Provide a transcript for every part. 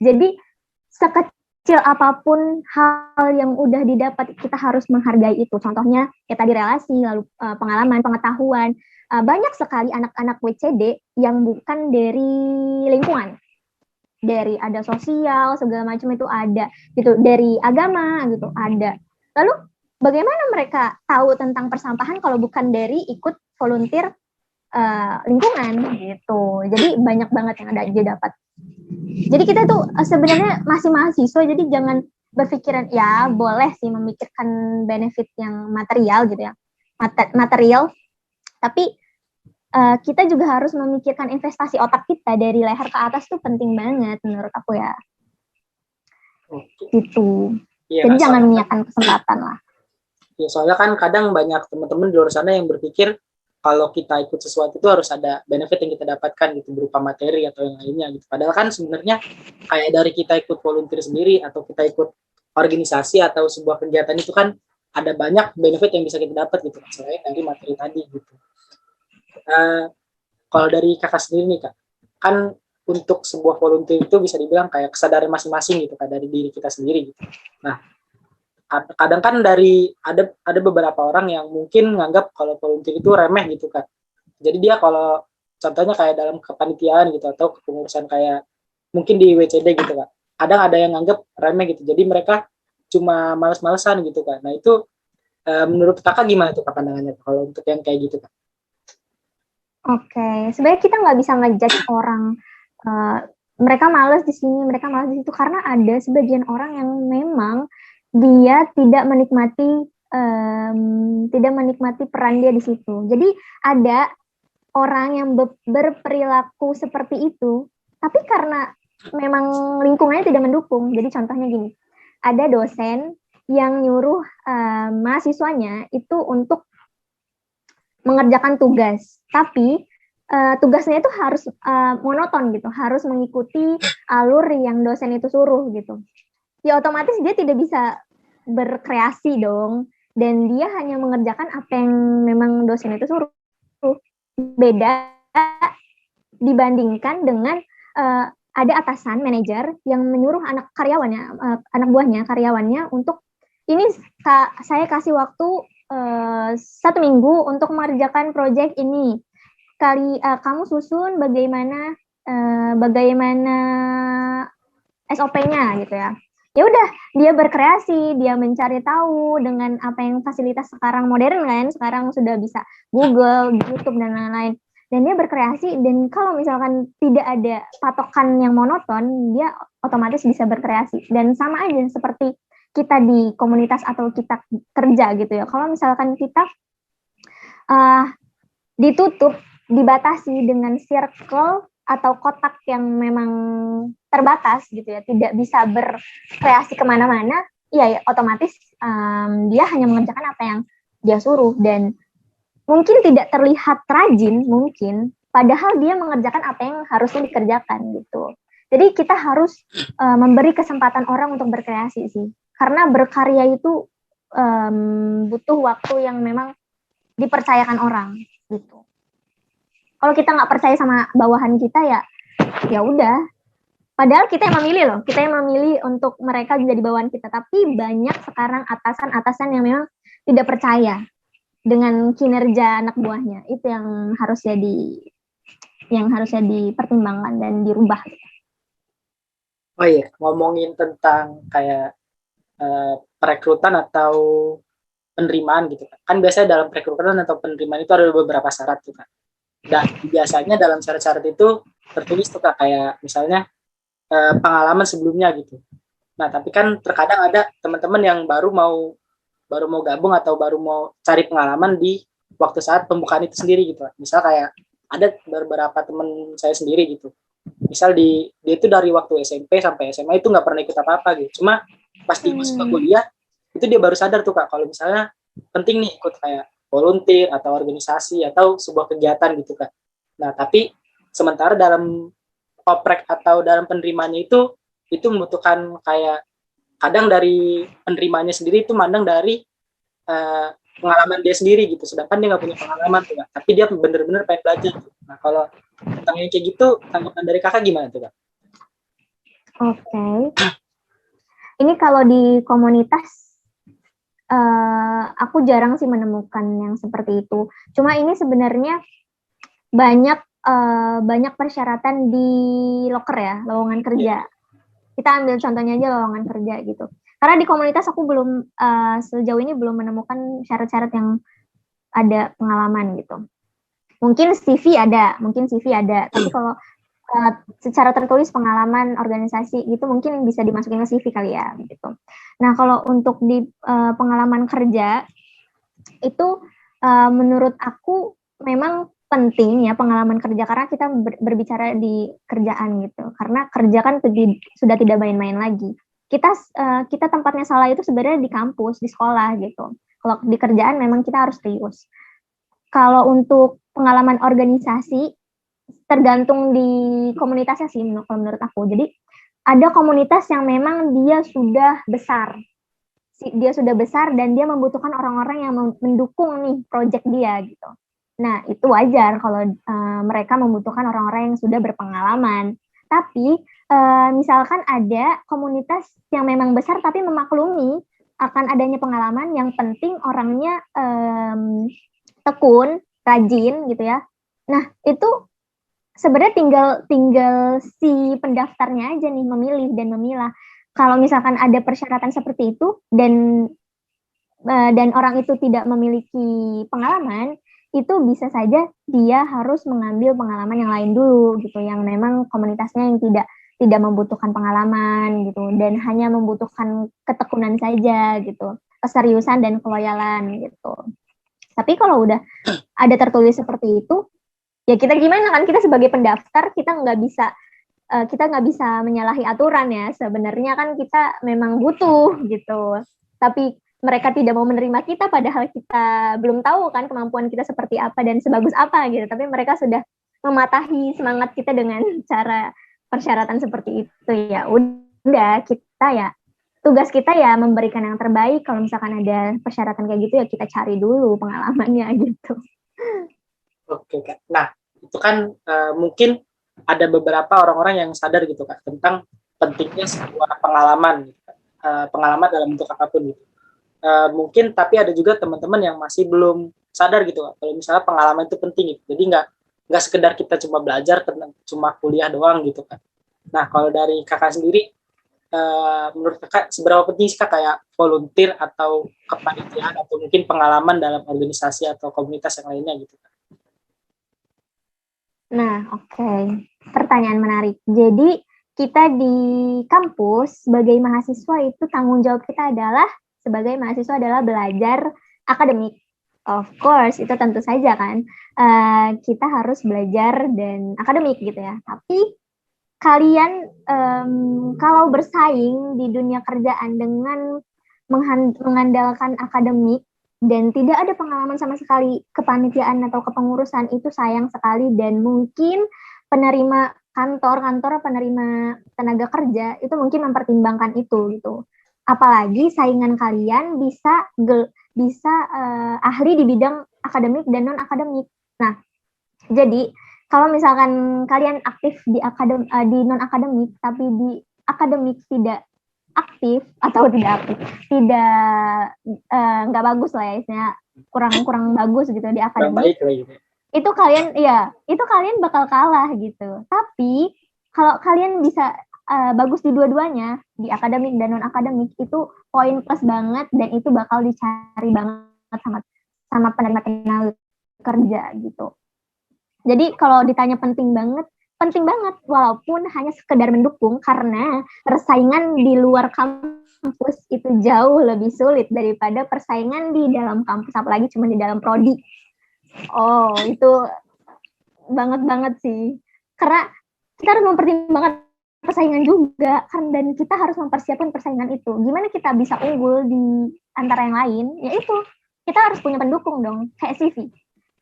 Jadi sekecil apapun hal yang udah didapat, kita harus menghargai itu. Contohnya ya tadi relasi, lalu pengalaman, pengetahuan. Banyak sekali anak-anak WCD yang bukan dari lingkungan, dari ada sosial segala macam itu ada gitu, dari agama gitu ada. Lalu bagaimana mereka tahu tentang persampahan kalau bukan dari ikut volunteer lingkungan gitu. Jadi banyak banget yang ada dia dapat. Jadi kita tuh sebenarnya masih mahasiswa, jadi jangan berpikiran ya boleh sih memikirkan benefit yang material gitu ya, material, tapi kita juga harus memikirkan investasi otak kita dari leher ke atas tuh penting banget menurut aku ya. Gitu. Ya, jadi jangan menyiapkan kesempatan lah. Ya, soalnya kan kadang banyak teman-teman di luar sana yang berpikir kalau kita ikut sesuatu itu harus ada benefit yang kita dapatkan gitu berupa materi atau yang lainnya gitu. Padahal kan sebenarnya kayak dari kita ikut volunteer sendiri atau kita ikut organisasi atau sebuah kegiatan itu kan ada banyak benefit yang bisa kita dapat gitu selain dari materi tadi gitu. Kalau dari kakak sendiri nih kak, kan untuk sebuah volunteer itu bisa dibilang kayak kesadaran masing-masing gitu kak dari diri kita sendiri gitu. Nah, kadang kan dari ada beberapa orang yang mungkin nganggap kalau volunteer itu remeh gitu kan. Jadi dia kalau contohnya kayak dalam kepanitiaan gitu atau kepengurusan kayak mungkin di WCD gitu kan. Kadang ada yang nganggap remeh gitu. Jadi mereka cuma males-malesan gitu kan. Nah itu menurut kakak gimana tuh pandangannya kalau untuk yang kayak gitu kan? Oke, sebenarnya kita nggak bisa ngejudge orang. Mereka malas di sini, mereka malas di situ karena ada sebagian orang yang memang dia tidak menikmati peran dia di situ. Jadi ada orang yang berperilaku seperti itu, tapi karena memang lingkungannya tidak mendukung. Jadi contohnya gini, ada dosen yang nyuruh mahasiswanya itu untuk mengerjakan tugas, tapi tugasnya itu harus monoton gitu, harus mengikuti alur yang dosen itu suruh gitu. Ya otomatis dia tidak bisa berkreasi dong, dan dia hanya mengerjakan apa yang memang dosen itu suruh. Beda dibandingkan dengan ada atasan manajer yang menyuruh anak buahnya karyawannya untuk ini saya kasih waktu 1 minggu untuk mengerjakan proyek ini. Kamu susun bagaimana SOP-nya gitu ya. Ya udah, dia berkreasi, dia mencari tahu dengan apa yang fasilitas sekarang modern kan, sekarang sudah bisa Google, YouTube dan lain-lain. Dan dia berkreasi, dan kalau misalkan tidak ada patokan yang monoton, dia otomatis bisa berkreasi. Dan sama aja seperti kita di komunitas atau kita kerja gitu ya. Kalau misalkan kita ditutup, dibatasi dengan circle atau kotak yang memang terbatas gitu ya, tidak bisa berkreasi kemana-mana, ya otomatis dia hanya mengerjakan apa yang dia suruh, dan mungkin tidak terlihat rajin mungkin, padahal dia mengerjakan apa yang harusnya dikerjakan gitu. Jadi kita harus memberi kesempatan orang untuk berkreasi sih, karena berkarya itu butuh waktu yang memang dipercayakan orang gitu. Kalau kita nggak percaya sama bawahan kita ya udah. Padahal kita yang memilih loh, kita yang memilih untuk mereka jadi bawahan kita. Tapi banyak sekarang atasan-atasan yang memang tidak percaya dengan kinerja anak buahnya. Itu yang harusnya dipertimbangkan dan dirubah. Oh iya, ngomongin tentang kayak perekrutan atau penerimaan gitu kan. Kan biasanya dalam perekrutan atau penerimaan itu ada beberapa syarat tuh kan. Dan biasanya dalam syarat-syarat itu tertulis tuh kak kayak misalnya pengalaman sebelumnya gitu. Nah tapi kan terkadang ada teman-teman yang baru mau gabung atau baru mau cari pengalaman di waktu saat pembukaan itu sendiri gitu. Misal kayak ada beberapa teman saya sendiri gitu. Misal dia itu dari waktu SMP sampai SMA itu nggak pernah ikut apa-apa gitu. Cuma pas dia masuk ke kuliah itu dia baru sadar tuh kak kalau misalnya penting nih ikut kayak volunteer atau organisasi atau sebuah kegiatan gitu kan. Nah tapi sementara dalam oprek atau dalam penerimaannya itu membutuhkan kayak kadang dari penerimanya sendiri itu mandang dari pengalaman dia sendiri gitu, sedangkan dia nggak punya pengalaman tuh kak. Tapi dia bener-bener pengen belajar tuh. Nah kalau tentang yang kayak gitu tanggapan dari kakak gimana tuh kak? Oke. Ini kalau di komunitas, aku jarang sih menemukan yang seperti itu. Cuma ini sebenarnya banyak persyaratan di loker ya, lowongan kerja. Kita ambil contohnya aja lowongan kerja gitu. Karena di komunitas aku belum sejauh ini belum menemukan syarat-syarat yang ada pengalaman gitu. Mungkin CV ada, tapi kalau secara tertulis pengalaman organisasi gitu mungkin bisa dimasukin ke CV kali ya gitu. Nah, kalau untuk di pengalaman kerja itu menurut aku memang penting ya pengalaman kerja karena kita berbicara di kerjaan gitu. Karena kerja kan sudah tidak main-main lagi. Kita tempatnya salah itu sebenarnya di kampus, di sekolah gitu. Kalau di kerjaan memang kita harus serius. Kalau untuk pengalaman organisasi tergantung di komunitasnya sih menurut aku. Jadi ada komunitas yang memang dia sudah besar. Dia sudah besar dan dia membutuhkan orang-orang yang mendukung nih project dia gitu. Nah, itu wajar kalau mereka membutuhkan orang-orang yang sudah berpengalaman. Tapi misalkan ada komunitas yang memang besar tapi memaklumi akan adanya pengalaman, yang penting orangnya tekun, rajin gitu ya. Nah, itu sebenarnya tinggal si pendaftarnya aja nih memilih dan memilah. Kalau misalkan ada persyaratan seperti itu dan orang itu tidak memiliki pengalaman, itu bisa saja dia harus mengambil pengalaman yang lain dulu gitu, yang memang komunitasnya yang tidak membutuhkan pengalaman gitu dan hanya membutuhkan ketekunan saja gitu, keseriusan dan keloyalan gitu. Tapi kalau udah ada tertulis seperti itu, ya kita gimana kan, kita sebagai pendaftar kita nggak bisa menyalahi aturan ya. Sebenarnya kan kita memang butuh gitu, tapi mereka tidak mau menerima kita padahal kita belum tahu kan kemampuan kita seperti apa dan sebagus apa gitu, tapi mereka sudah mematahi semangat kita dengan cara persyaratan seperti itu. Ya udah, tugas kita ya memberikan yang terbaik. Kalau misalkan ada persyaratan kayak gitu ya kita cari dulu pengalamannya gitu. Oke, Kak. Nah, itu kan mungkin ada beberapa orang-orang yang sadar gitu, Kak, tentang pentingnya sebuah pengalaman, gitu, pengalaman dalam bentuk apapun gitu. Mungkin tapi ada juga teman-teman yang masih belum sadar gitu, Kak, kalau misalnya pengalaman itu penting gitu. Jadi nggak sekedar kita cuma belajar tentang cuma kuliah doang gitu, Kak. Nah, kalau dari Kakak sendiri, menurut Kakak seberapa penting sih, Kak, kayak volunteer atau kepanitiaan atau mungkin pengalaman dalam organisasi atau komunitas yang lainnya gitu, Kak? Nah, oke. Pertanyaan menarik. Jadi, kita di kampus sebagai mahasiswa itu tanggung jawab kita sebagai mahasiswa adalah belajar akademik. Of course, itu tentu saja kan. Kita harus belajar dan akademik gitu ya. Tapi kalian kalau bersaing di dunia kerjaan dengan mengandalkan akademik dan tidak ada pengalaman sama sekali kepanitiaan atau kepengurusan, itu sayang sekali. Dan mungkin penerima kantor penerima tenaga kerja itu mungkin mempertimbangkan itu gitu. Apalagi saingan kalian bisa ahli di bidang akademik dan non akademik. Nah, jadi kalau misalkan kalian aktif di non akademik tapi di akademik tidak aktif atau tidak nggak bagus lah ya, istilahnya kurang bagus gitu di akademik, itu kalian bakal kalah gitu. Tapi kalau kalian bisa bagus di dua-duanya, di akademik dan non akademik, itu poin plus banget dan itu bakal dicari banget sama penerima kerja gitu. Jadi kalau ditanya penting banget walaupun hanya sekedar mendukung, karena persaingan di luar kampus itu jauh lebih sulit daripada persaingan di dalam kampus, apalagi cuma di dalam prodi. Oh, itu banget sih. Karena kita harus mempertimbangkan persaingan juga kan, dan kita harus mempersiapkan persaingan itu. Gimana kita bisa unggul di antara yang lain? Ya itu, kita harus punya pendukung dong, kayak CV.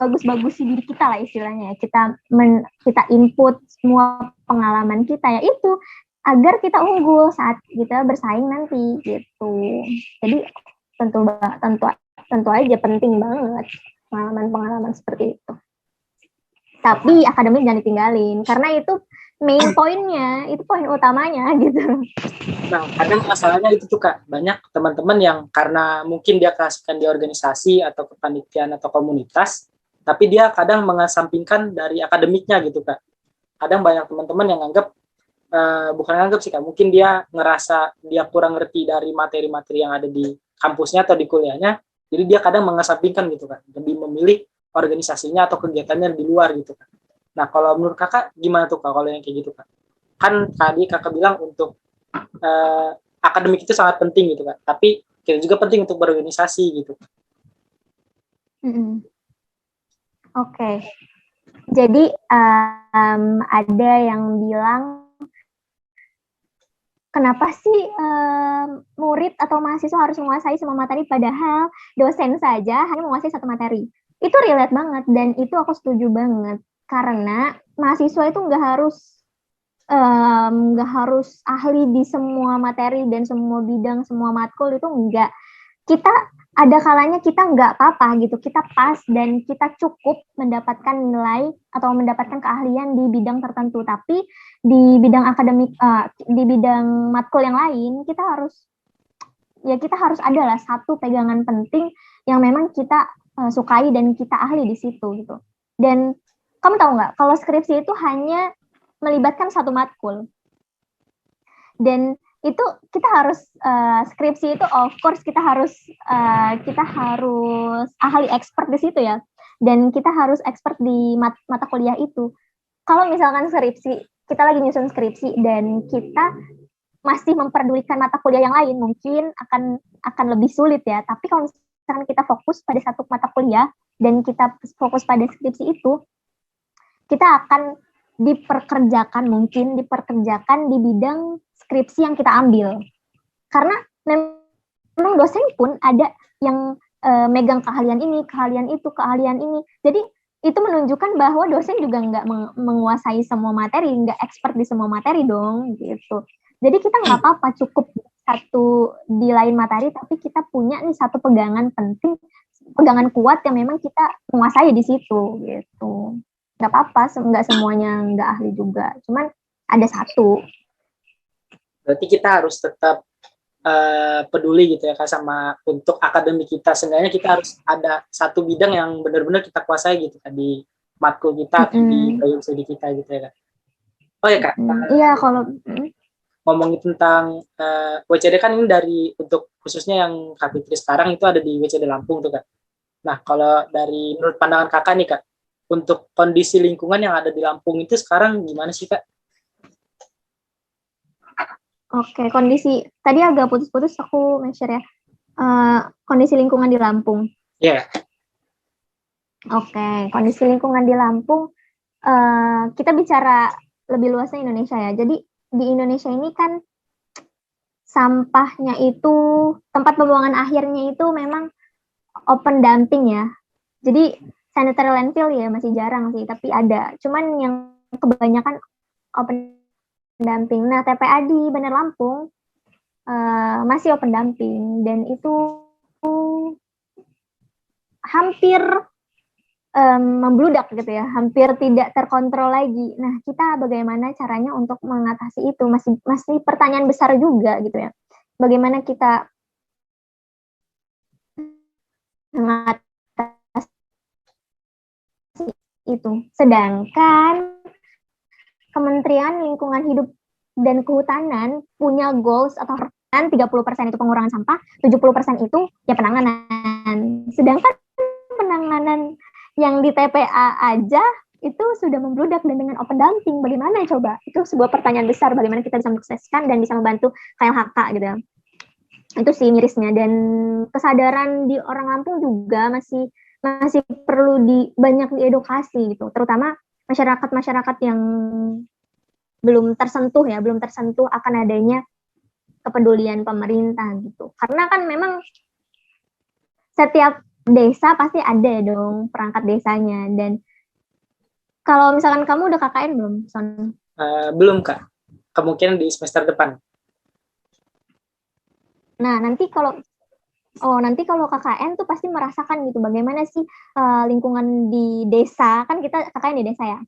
Bagus-bagusin diri kita lah istilahnya. Kita input semua pengalaman kita ya itu agar kita unggul saat kita bersaing nanti gitu. Jadi tentu aja penting banget pengalaman seperti itu. Tapi akademik jangan ditinggalin karena itu main poinnya, itu poin utamanya gitu. Nah, kadang masalahnya itu tuh Kak, banyak teman-teman yang karena mungkin dia keasikan di organisasi atau kepanitiaan atau komunitas, tapi dia kadang mengesampingkan dari akademiknya gitu Kak. Kadang banyak teman-teman yang anggap, bukan anggap sih Kak, mungkin dia ngerasa dia kurang ngerti dari materi-materi yang ada di kampusnya atau di kuliahnya, jadi dia kadang mengesampingkan gitu Kak, lebih memilih organisasinya atau kegiatannya di luar gitu Kak. Nah, kalau menurut Kakak gimana tuh Kak kalau yang kayak gitu Kak? Kan tadi Kakak bilang untuk uh, akademik itu sangat penting gitu kan. Tapi kita juga penting untuk berorganisasi gitu. Oke. Jadi ada yang bilang kenapa sih murid atau mahasiswa harus menguasai semua materi padahal dosen saja hanya menguasai satu materi. Itu relate banget dan itu aku setuju banget karena mahasiswa itu nggak harus ahli di semua materi dan semua bidang, semua matkul itu enggak. Kita ada kalanya kita nggak apa-apa gitu, kita pas dan kita cukup mendapatkan nilai atau mendapatkan keahlian di bidang tertentu. Tapi di bidang akademik, di bidang matkul yang lain, kita harus adalah satu pegangan penting yang memang kita sukai dan kita ahli di situ gitu. Dan kamu tahu nggak, kalau skripsi itu hanya melibatkan satu matkul. Dan itu kita harus skripsi itu of course kita harus ahli expert di situ ya, dan kita harus expert di mata kuliah itu. Kalau misalkan skripsi kita lagi nyusun skripsi dan kita masih memperdulikan mata kuliah yang lain, mungkin akan lebih sulit ya. Tapi kalau misalkan kita fokus pada satu mata kuliah dan kita fokus pada skripsi itu, kita akan diperkerjakan di bidang skripsi yang kita ambil. Karena memang dosen pun ada yang megang keahlian ini, keahlian itu, keahlian ini. Jadi itu menunjukkan bahwa dosen juga nggak menguasai semua materi, nggak expert di semua materi dong, gitu. Jadi kita nggak apa-apa cukup satu di lain materi, tapi kita punya nih satu pegangan penting, pegangan kuat yang memang kita menguasai di situ, gitu. Nggak apa-apa, nggak semuanya nggak ahli juga, cuman ada satu. Berarti kita harus tetap peduli gitu ya Kak sama untuk akademik kita. Sebenarnya kita harus ada satu bidang yang benar-benar kita kuasai gitu Kak di matkul kita atau di program studi kita gitu ya Kak. Oh ya Kak. Iya kalau ngomongin tentang WCD kan ini dari untuk khususnya yang Kak Fitri sekarang itu ada di WCD Lampung tuh Kak. Nah kalau dari menurut pandangan Kakak nih Kak, untuk kondisi lingkungan yang ada di Lampung itu sekarang gimana sih Kak? Oke, kondisi tadi agak putus-putus aku mention ya. Kondisi lingkungan di Lampung. Iya. Yeah. Oke, kondisi lingkungan di Lampung, kita bicara lebih luasnya Indonesia ya. Jadi di Indonesia ini kan sampahnya itu, tempat pembuangan akhirnya itu memang open dumping ya. Jadi sanitary landfill ya masih jarang sih, tapi ada. Cuman yang kebanyakan open dumping. Nah, TPA di Bandar Lampung masih open dumping dan itu hampir membludak gitu ya, hampir tidak terkontrol lagi. Nah, kita bagaimana caranya untuk mengatasi itu? Masih pertanyaan besar juga gitu ya. Bagaimana kita mengatasi itu? Sedangkan Kementerian Lingkungan Hidup dan Kehutanan punya goals atau 30% itu pengurangan sampah, 70% itu ya penanganan. Sedangkan penanganan yang di TPA aja itu sudah membludak dan dengan open dumping, bagaimana coba? Itu sebuah pertanyaan besar, bagaimana kita bisa mensukseskan dan bisa membantu KLHK gitu ya. Itu sih mirisnya, dan kesadaran di orang Lampung juga masih perlu banyak diedukasi gitu, terutama masyarakat yang belum tersentuh akan adanya kepedulian pemerintah gitu. Karena kan memang setiap desa pasti ada dong perangkat desanya. Dan kalau misalkan kamu udah KKN belum, Son? Belum Kak, kemungkinan di semester depan. Nah nanti kalau KKN tuh pasti merasakan gitu bagaimana sih lingkungan di desa, kan kita KKN di desa ya,